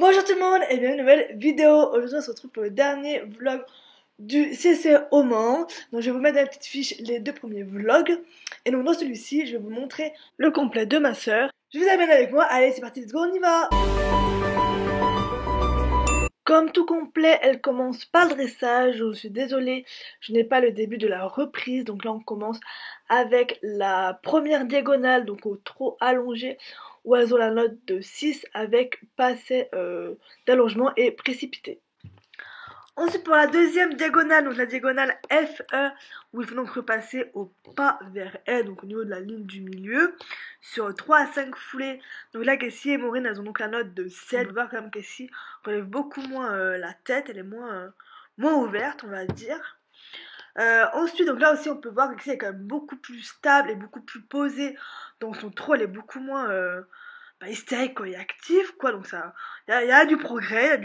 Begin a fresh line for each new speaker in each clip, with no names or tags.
Bonjour tout le monde et bienvenue dans une nouvelle vidéo. Aujourd'hui on se retrouve pour le dernier vlog du CC au Mans. Donc je vais vous mettre dans la petite fiche les deux premiers vlogs. Et donc dans celui-ci je vais vous montrer le complet de ma soeur. Je vous amène avec moi, allez c'est parti, let's go, on y va. Comme tout complet, elle commence par le dressage. Je suis désolée, je n'ai pas le début de la reprise. Donc là on commence avec la première diagonale, donc au trot allongé, où elles ont la note de 6 avec pas assez d'allongement et précipité. Ensuite pour la deuxième diagonale, donc la diagonale FE, où il faut donc repasser au pas vers elle, donc au niveau de la ligne du milieu, sur 3 à 5 foulées. Donc là Cassie et Maureen, elles ont donc la note de 7. Vous voyez quand même Cassie relève beaucoup moins la tête, elle est moins ouverte on va dire. Ensuite donc là aussi on peut voir que Cassie est quand même beaucoup plus stable et beaucoup plus posée, donc son trot elle est beaucoup moins hystérique quoi, et actif quoi, donc ça il y a du progrès,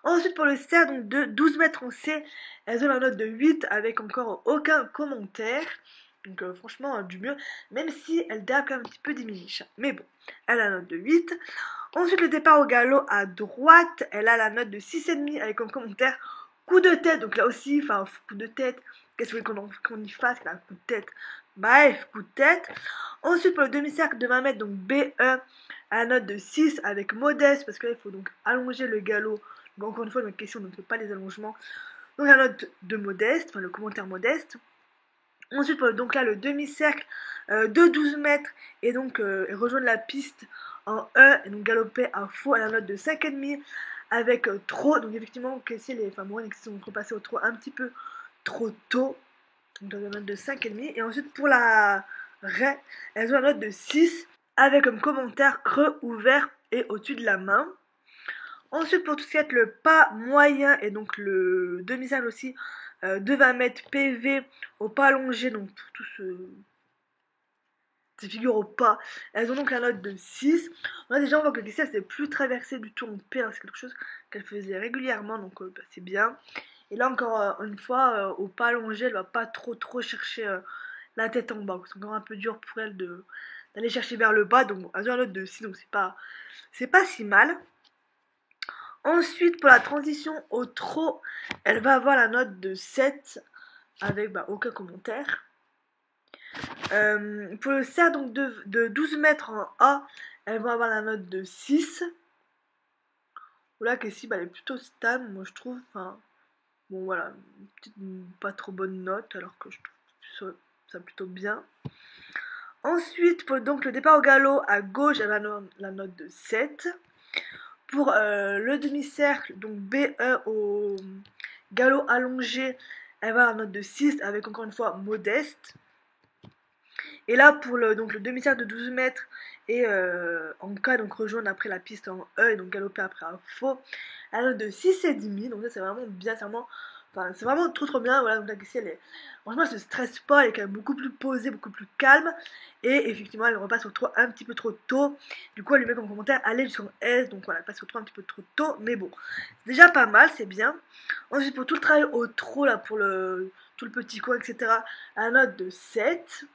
Ensuite pour le cerf donc de 12 mètres en C, elles ont la note de 8 avec encore aucun commentaire. Donc franchement du mieux, même si elle dérape quand même un petit peu diminuée. Mais bon, elle a la note de 8. Ensuite le départ au galop à droite, elle a la note de 6,5 avec comme commentaire coup de tête. Donc là aussi, enfin coup de tête, qu'est-ce que vous voulez qu'on y fasse là, coup de tête. Bref, coup de tête. Ensuite pour le demi-cercle de 20 mètres, donc BE, à la note de 6 avec modeste, parce que là il faut donc allonger le galop. Donc encore une fois, notre question, on ne fait pas les allongements. Donc la note de modeste, enfin le commentaire modeste. Ensuite, donc là, le demi-cercle de 12 mètres et donc rejoindre la piste en E et donc galoper à faux à la note de 5,5 avec trop. Donc effectivement, moi, ils sont repassés au trop un petit peu trop tôt. Donc dans la note de 5,5. Et ensuite, pour la Ré, elles ont la note de 6 avec comme commentaire creux ouvert et au-dessus de la main. Ensuite, pour tout ce qui est le pas moyen et donc le demi-cercle aussi de 20 mètres PV au pas allongé, donc pour tous ces figures au pas, elles ont donc la note de 6. Là, déjà, on voit que le c'est plus traversé du tout en P, hein, c'est quelque chose qu'elle faisait régulièrement, donc c'est bien. Et là, encore une fois, au pas allongé, elle va pas trop chercher la tête en bas. C'est encore un peu dur pour elle d'aller chercher vers le bas, donc elles ont la note de 6, donc c'est pas si mal. Ensuite, pour la transition au trot, elle va avoir la note de 7 avec aucun commentaire. Pour le cerf donc de 12 mètres en A, elle va avoir la note de 6. Là, Cassie, elle est plutôt stable, moi je trouve. Enfin, bon voilà, pas trop bonne note, alors que je trouve ça plutôt bien. Ensuite, pour donc le départ au galop à gauche, elle a la note de 7. Pour le demi-cercle, donc BE au galop allongé, elle va avoir la note de 6 avec encore une fois modeste. Et là pour le demi-cercle de 12 mètres et en K, donc rejoindre après la piste en E et donc galoper après un faux, elle a la note de 6,5. Donc ça c'est vraiment bien, c'est vraiment trop bien. Voilà, donc là ici franchement elle se stresse pas, elle est quand même beaucoup plus posée, beaucoup plus calme. Et effectivement elle repasse au 3 un petit peu trop tôt. Du coup elle lui met comme commentaire aller jusqu'en S. Donc voilà, elle passe au 3 un petit peu trop tôt. Mais bon, c'est déjà pas mal, c'est bien. Ensuite pour tout le travail au trot là, pour tout le petit coin, etc., à la note de 7.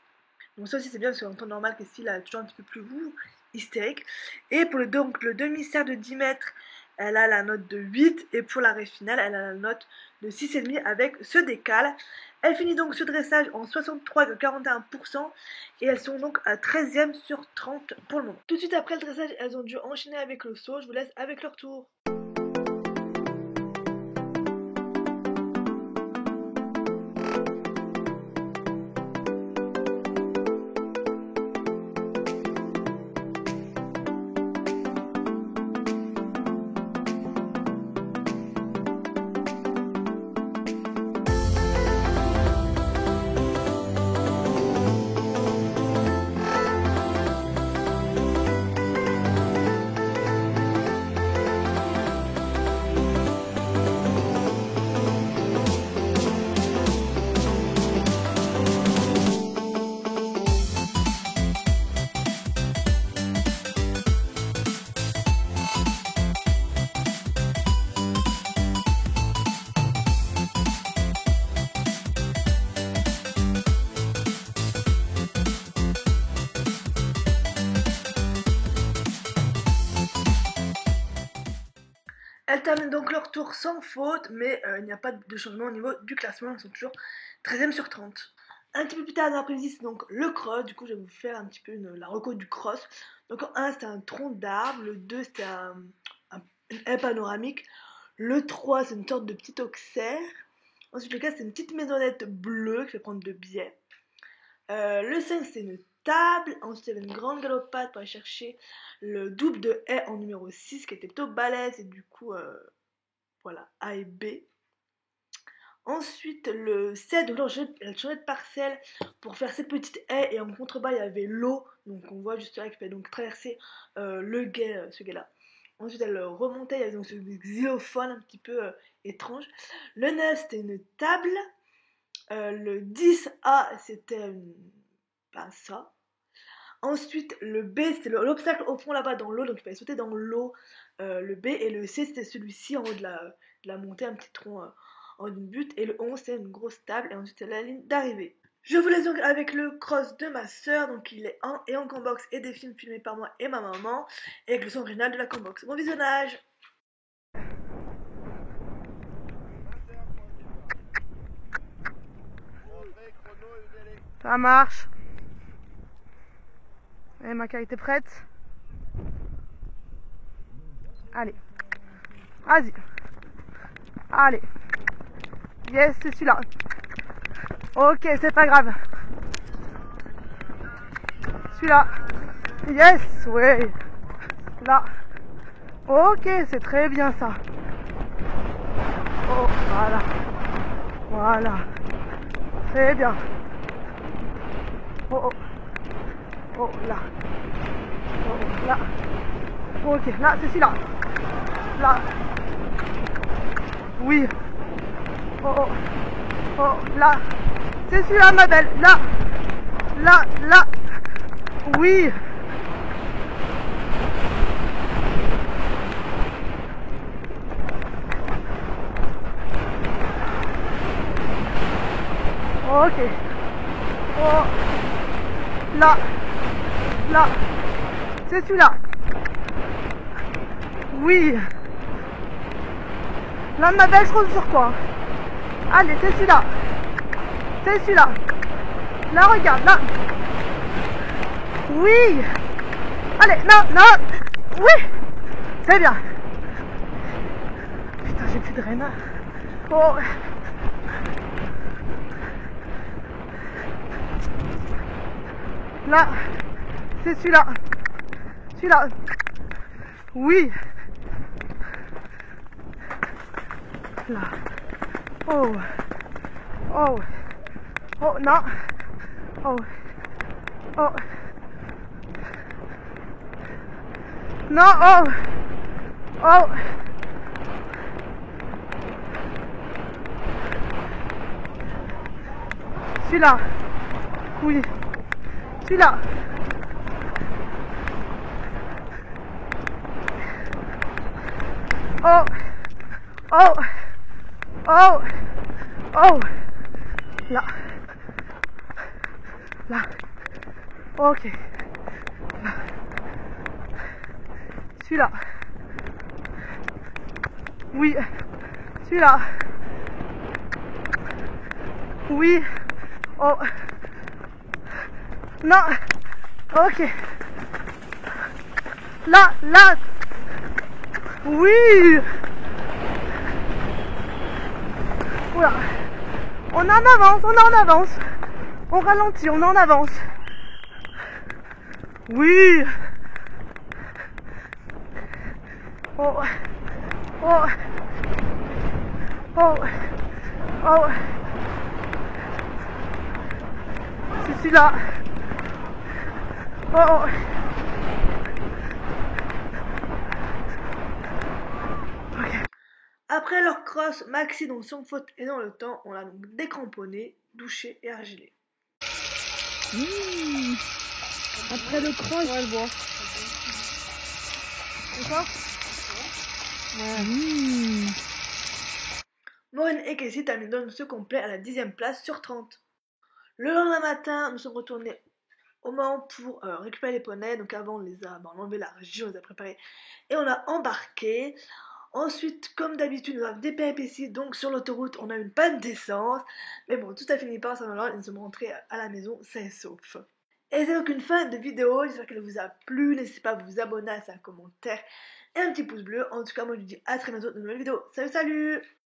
Donc ça aussi c'est bien parce qu'en temps normal Cassie là, est toujours un petit peu plus hystérique. Et pour le demi-cercle de 10 mètres, elle a la note de 8. Et pour l'arrêt final, elle a la note de 6,5 avec ce décal. Elle finit donc ce dressage en 63,41%. Et elles sont donc à 13e sur 30 pour le moment. Tout de suite après le dressage, elles ont dû enchaîner avec le saut. Je vous laisse avec leur tour. Elles terminent donc leur tour sans faute, mais il n'y a pas de changement au niveau du classement, elles sont toujours 13e sur 30. Un petit peu plus tard dans l'après-midi, c'est donc le cross. Du coup, je vais vous faire un petit peu la reco du cross. Donc, en 1, c'était un tronc d'arbre. Le 2, c'était une haie panoramique. Le 3, c'est une sorte de petit auxerre. Ensuite, le 4, c'est une petite maisonnette bleue que je vais prendre de biais. Le 5, c'est une table. Ensuite, il y avait une grande galopade pour aller chercher le double de haie en numéro 6 qui était plutôt balèze. Et du coup, voilà, A et B. Ensuite, le 7, donc là, elle a changé de parcelle pour faire cette petite haie. Et en contrebas, il y avait l'eau. Donc, on voit juste là qu'il fait donc traverser le guet, ce guet-là. Ensuite, elle remontait, il y avait donc ce xylophone un petit peu étrange. Le 9, c'était une table. Le 10A, c'était ça. Ensuite, le B, c'était l'obstacle au fond là-bas dans l'eau. Donc, il fallait sauter dans l'eau. Le B. Et le C, c'était celui-ci en haut de la montée, un petit tronc en une butte. Et le 11, c'est une grosse table. Et ensuite, c'est la ligne d'arrivée. Je vous laisse donc avec le cross de ma soeur. Donc, il est en Cambox et des films filmés par moi et ma maman. Et avec le son original de la Cambox. Bon visionnage!
Ça marche. Et Maca, t'es prête? Allez. Vas-y. Allez. Yes, c'est celui-là. Ok, c'est pas grave. Celui-là. Yes, ouais. Là. Ok, c'est très bien ça. Oh, voilà. Voilà. Très bien. Oh, oh. Oh, là. Oh, là. Ok, là, c'est celui-là. Là. Oui. Oh, oh. Oh, là. C'est celui-là, ma belle. Là. Là, là. Oui. Ok. Oh. Là. Là. C'est celui-là. Oui. Là, ma belle, je compte sur toi. Allez, c'est celui-là. C'est celui-là. Là, regarde, là. Oui. Allez, non, non. Oui. C'est bien. Putain, j'ai plus de rênes. Oh. Là. C'est celui-là. Celui-là. Oui. Là. Oh. Oh. Oh, non. Oh. Oh. Non, oh. Oh. Celui-là. Oui. Celui-là. Oh. Oh. Oh. Oh. Là. Là. Ok. Là. Celui-là. Oui. Celui-là. Oui. Oh. Non. Ok. Là, là. Oui. Oula. On en avance, on en avance. On ralentit, on en avance. Oui. Oh. Oh. Oh. Oh. C'est celui-là. Oh, oh. Okay.
Après leur cross, Maxi, donc sans faute et dans le temps, on l'a donc décramponné, douché et argilé.
Après le cross, on va le boire. D'accord? Ouais.
Maureen et Casey terminent donc ce complet à la 10e place sur 30. Le lendemain matin, nous sommes retournés au Mans pour récupérer les poneys. Donc avant, on a enlevé la région, on les a préparés et on a embarqué. Ensuite, comme d'habitude, nous avons des péripéties, donc sur l'autoroute, on a une panne d'essence. Mais bon, tout a fini par s'en et nous sommes rentrés à la maison sains et saufs. Et c'est donc une fin de vidéo, j'espère qu'elle vous a plu, n'hésitez pas à vous abonner, à laisser un commentaire et un petit pouce bleu. En tout cas, moi je vous dis à très bientôt dans une nouvelle vidéo. Salut salut!